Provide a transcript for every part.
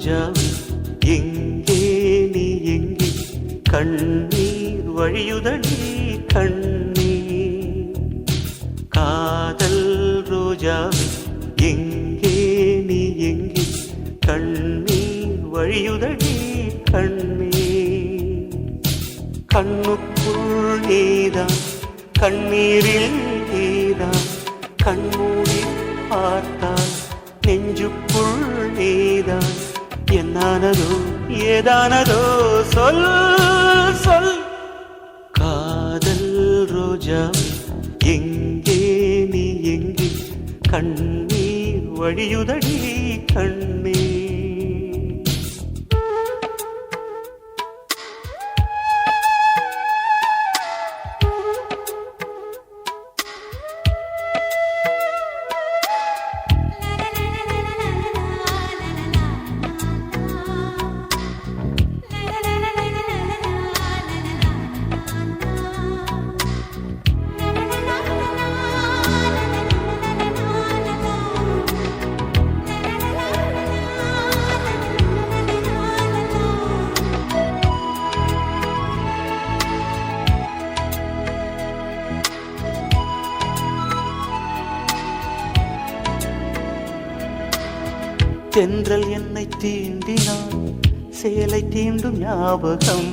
ரோஜாவே எங்கே நீ எங்கே கண்ணீர் வழியுதடி கண்ணீர் காதல் ரோஜாவே எங்கே நீ எங்கே கண்ணீர் வழியுதடி கண்ணீர் கண்ணுக்குள் நீதான் கண்ணீரில் நீதான் கண்மூடி பார்த்தால் நெஞ்சுக்குள் நீதான் என்னானதோ ஏதானதோ சொல் சொல் காதல் ரோஜாவே எங்கே நீ எங்கே கண்ணீர் வழியுதடி கண்ணீர் தென்றல் என்னை தீண்டினான் சேலை தீண்டும் ஞாபகம்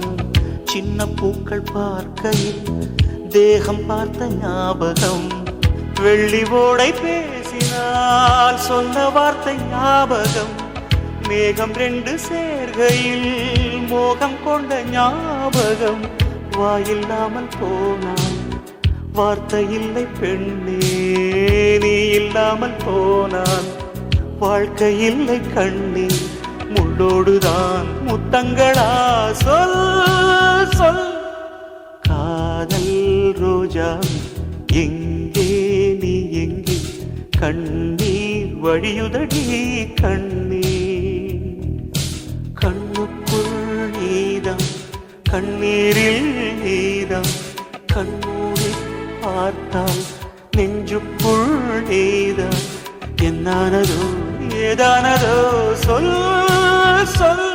சின்ன பூக்கள் பார்க்கையில் தேகம் பார்த்த ஞாபகம் வெள்ளி ஓடை பேசினால் சொன்ன வார்த்தை ஞாபகம் மேகம் ரெண்டு சேர்கையில் மோகம் கொண்ட ஞாபகம் வாயில்லாமல் போனான் வார்த்தை இல்லை பெண்ணே நீ இல்லாமல் போனான் வாழ்க்கை இல்லை கண்ணீர் முள்ளோடுதான் முத்தங்களா சொல் சொல் காதல் ரோஜா எங்கே நீ எங்கே கண்ணீர் வழியுதடி கண்ணீர் கண்ணுக்குள் நீதான் கண்ணீரில் நீதான் கண்ணூரி பார்த்தால் நெஞ்சுக்குள் நீதான் என்னானதோ ஏதானதோ சொல் சொல்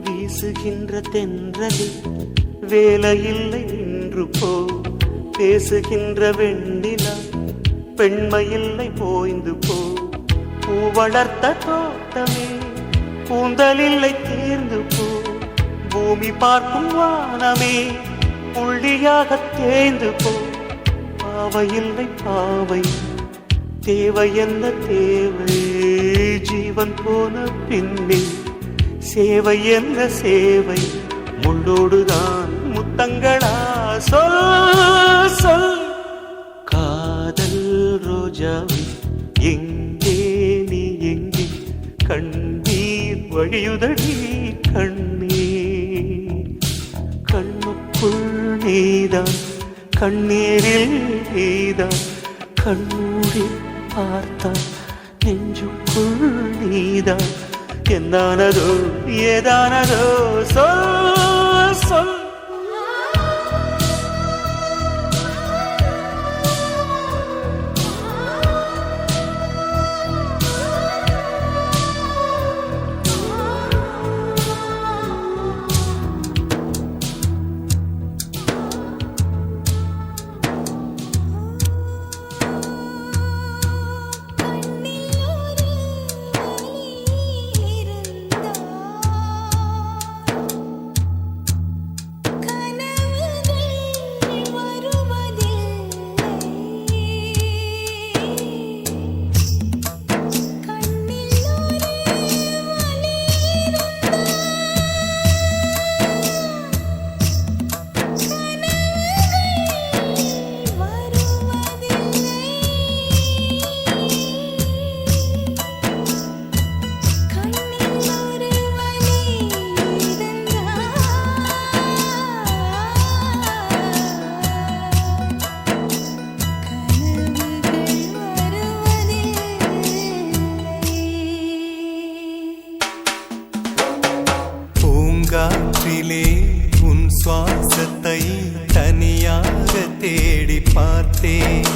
வீசுகின்ற தென்றலில் வேலையில்லை நின்று போ பேசுகின்ற வெண்ணிலா பெண்மையில்லை போய்ந்து போ பூ வளர்த்த தோட்டமே கூந்தலில்லை தேர்ந்து போ பூமி பார்க்கும் வானமே புள்ளியாக தேய்ந்து போ பாவையில்லை பாவை தேவை என்ன தேவை ஜீவன் போன பின்னே சேவை என்ன சேவை முள்ளோடுதான் முத்தங்களா சொல் சொல் காதல் ரோஜாவே எங்கே நீ எங்கே கண்ணீர் வழியுதடி கண்ணீர் கண்ணுக்குள் நீதான் கண்ணீரில் நீதான் கண்ணூடி பார்த்தான் நெஞ்சுக்குள் நீதான் என்னானதோ ஏதானதோ சொல் சொல் காற்றிலே உன் சுவாசத்தை தனியாக தேடி பார்த்தேன்.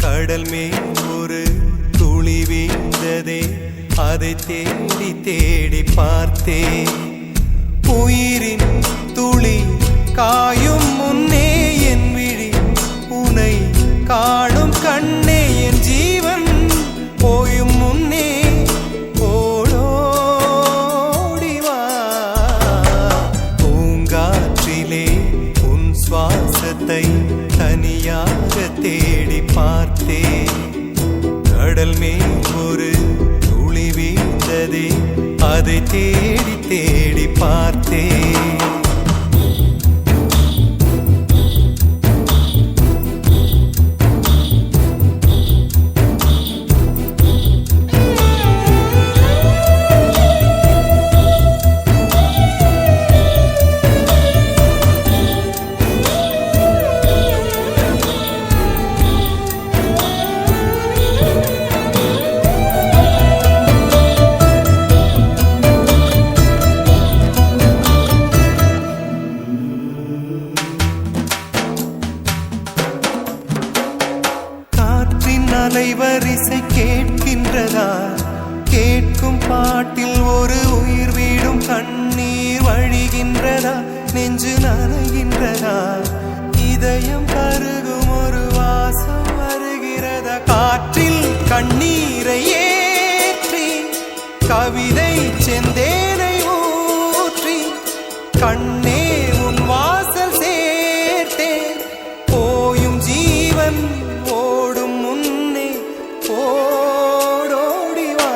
கடல் மேல் ஒரு துளி வீழ்ந்ததே, அதை தேடி தேடி பார்த்தேன். உயிரின் துளி காயும் முன்னே என் விழி உனை காணும் கண்ணே, என் ஜீவன் போயும் முன்னே ஓடோடிவா. பூங்காற்றிலே உன் சுவாசத்தை தனியாக தேடி பார்த்தேன். கடல் மேல் ஒரு துளி வீழ்ந்ததே, அதை தேடி தேடி பார்த்தேன். அலைவரிசை கேட்கின்றதா? கேட்கும் பாட்டில் ஒரு உயிர் வீடும் கண்ணீர் வழிகின்றதா? நெஞ்சு நனைகின்றதா? இதயம் கருகும் ஒரு வாசம் வருகிறதா? காற்றில் கண்ணீரை ஏற்றி கவிதை செந்தேனை ஊற்றி கண்ணே உன் வாசல் சேர்த்தேன். போயும் ஜீவன் ஓடும் முன்னே ஓடோடிவா.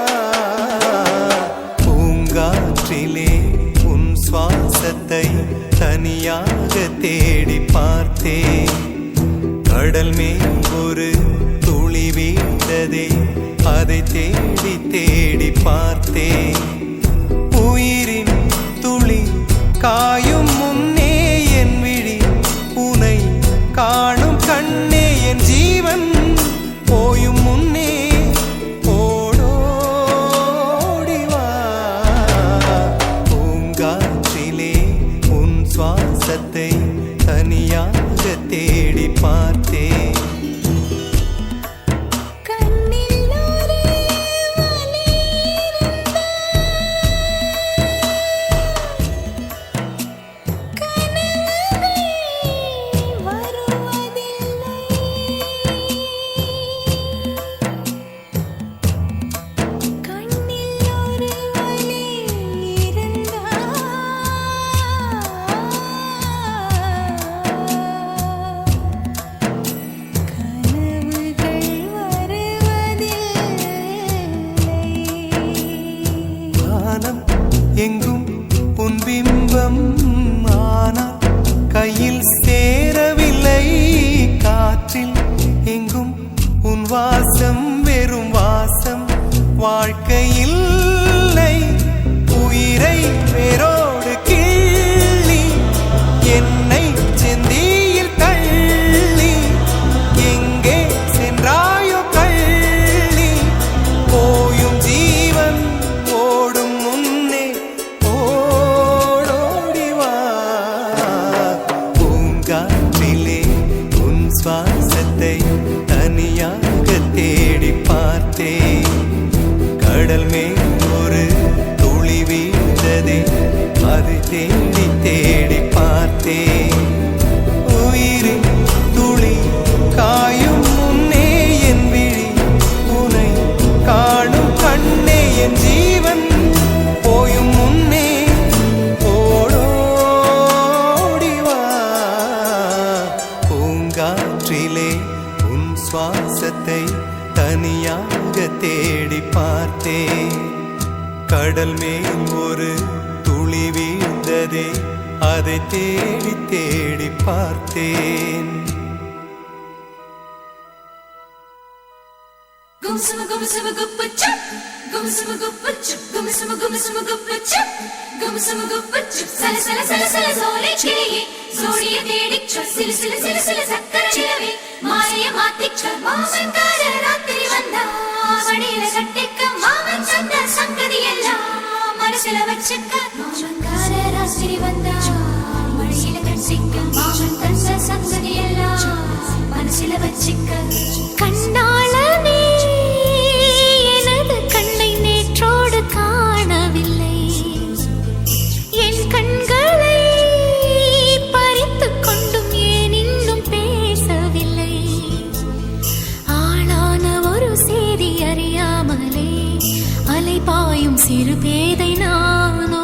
பூங்காற்றிலே உன் சுவாசத்தை தனியாக தேடி பார்த்தேன். கடல் மேல் ஒரு துளி வீழ்ந்ததே, அதை தேடி தேடி பார்த்தேன். உயிரின் துளி காயும் முன்னே என் விழி உனை காணும் கண்ணே, என் ஜீவன் போயும் முன்னே ஓடோடிவா. பூங்காற்றிலே உன் சுவாசத்தை தனியாக தேடி பார்த்தேன். எங்கும் உன் பிம்பம் ஆனால் கையில் சேரவில்லை. காற்றில் எங்கும் உன் வாசம் வெறும் வாசம், வாழ்க்கையில் உயிரை வேரோடு கிள்ளி என்னை செந்தியில் தள்ளி எங்கே சென்றாயோ கள்ளி. போயும் ஜீவன் ஓடும் முன்னே ஓடோடிவா. பூங்காற்றிலே உன் சுவாசத்தை தனியாக தேடி பார்த்தேன். கடல் மேல் ஒரு துளி வீழ்ந்ததே, அதை தேடி தேடி பார்த்தேன். உயிரின் துளி காயும் முன்னே என் விழி உனை காணும் கண்ணே, என் ஜீவன் போயும் முன்னே ஓடோடிவா. பூங்காற்றிலே உன் சுவாசத்தை தனியாக தேடி பார்த்தேன். கடல் மேல் ஒரு துளி வீழ்ந்ததே, அதை தேடி தேடி பார்த்தேன். മനസ്സിലെ വച്ചക്ക രാത്രി വന്ന அலைபாயும் சிறு பேதை நானோ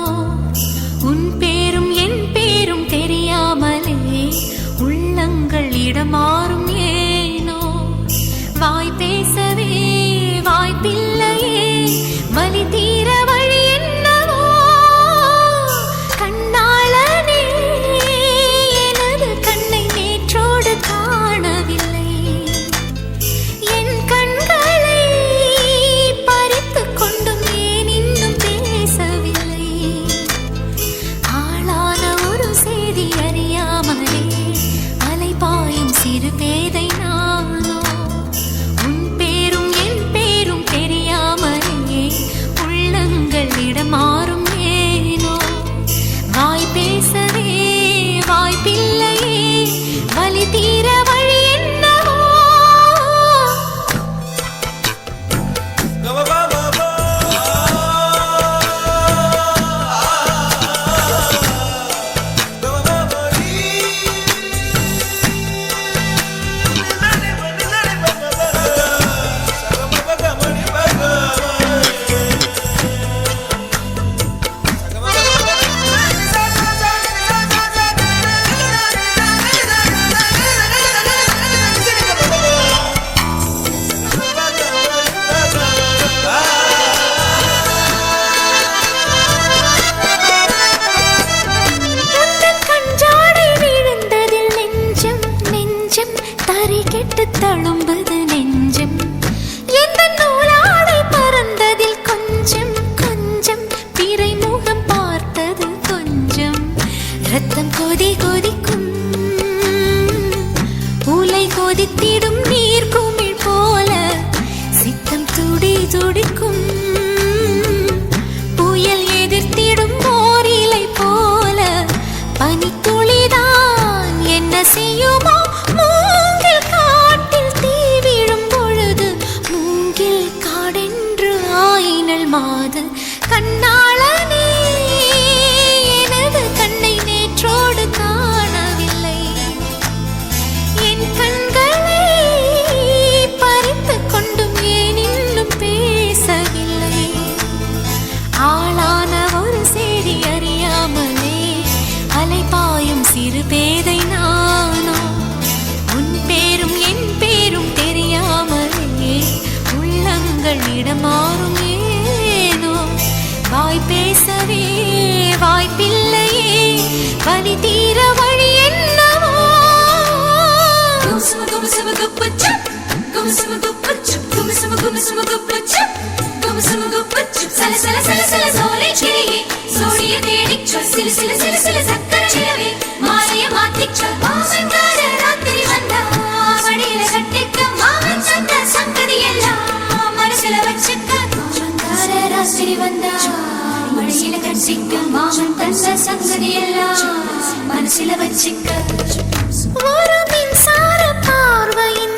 உன் பேரும் என் பேரும் தெரியாமலே உள்ளங்கள் இடமாறும் ஏனோ வாய் பேசவே வாய்ப்பில்லையே வலி தீர வழி என்னவோ கண்ணாளனே எனது கண்ணை நேற்றோடு காணவில்லை என் கண்களை பறித்துக் கொண்டும் ஏன் இன்னும் பேசவில்லை ஆளான ஒரு செய்தி அறியாமலே அலைபாயும் சிறு பேதை நானோ உன் பேரும் என் பேரும் தெரியாமலே உள்ளங்கள் இடமாறும் ஏனோ வாய் பேசவே வாய்ப்பில்லையே வலி தீர வழி என்னவோ கெட்டு தழும்புது நெஞ்சம் எந்த நூலாடை பறந்ததில் கொஞ்சம் கொஞ்சம் பிறை முகம் பார்த்தது கொஞ்சம் ரத்தம் கொதி கொதிக்கும் உலை கொதித்திடும் நீர் குமிழ் போல சித்தம் துடி துடிக்கும் புயல் எதிர்த்திடும் ஓரிலை போல பனித்துளிதான் என்ன செய்யுமோ மூங்கில் காட்டில் தீ விழும் பொழுது மூங்கில் காடென்று ஆயினல் மாது கண்ணாளனே எனது கண்ணை நேற்றோடு காணவில்லை என் கண்களை பறித்துக் கொண்டும் ஏன் இன்னும் பேசவில்லை ஆளான ஒரு செய்தி அறியாமலே அலைபாயும் சிறு பேதை நானோ உன் பேரும் என் பேரும் தெரியாமலே உள்ளங்கள் இடமாறும் ஏனோ வாய் பேசவே வாய்ப்பில்லையே வலி தீர வழி என்னவோ சல சல சல சல சோலை கிளியே சோடிய தேடிச் சொல் சிலு சிலு சிலு சிலு சக்கர நிலவே மாலைய மாத்திச் சொல் மாமன்கார ராத்திரி வந்தா மடியில கட்டிக்க மாமன் தந்த சங்கதி எல்லாம் மனசுல வச்சுக்க மாமன்கார ராத்திரி வந்தா மடியில கட்டிக்க மாமன் தந்த சங்கதி எல்லாம் மனசுல வச்சுக்க ஒரு மின்சார பார்வையின்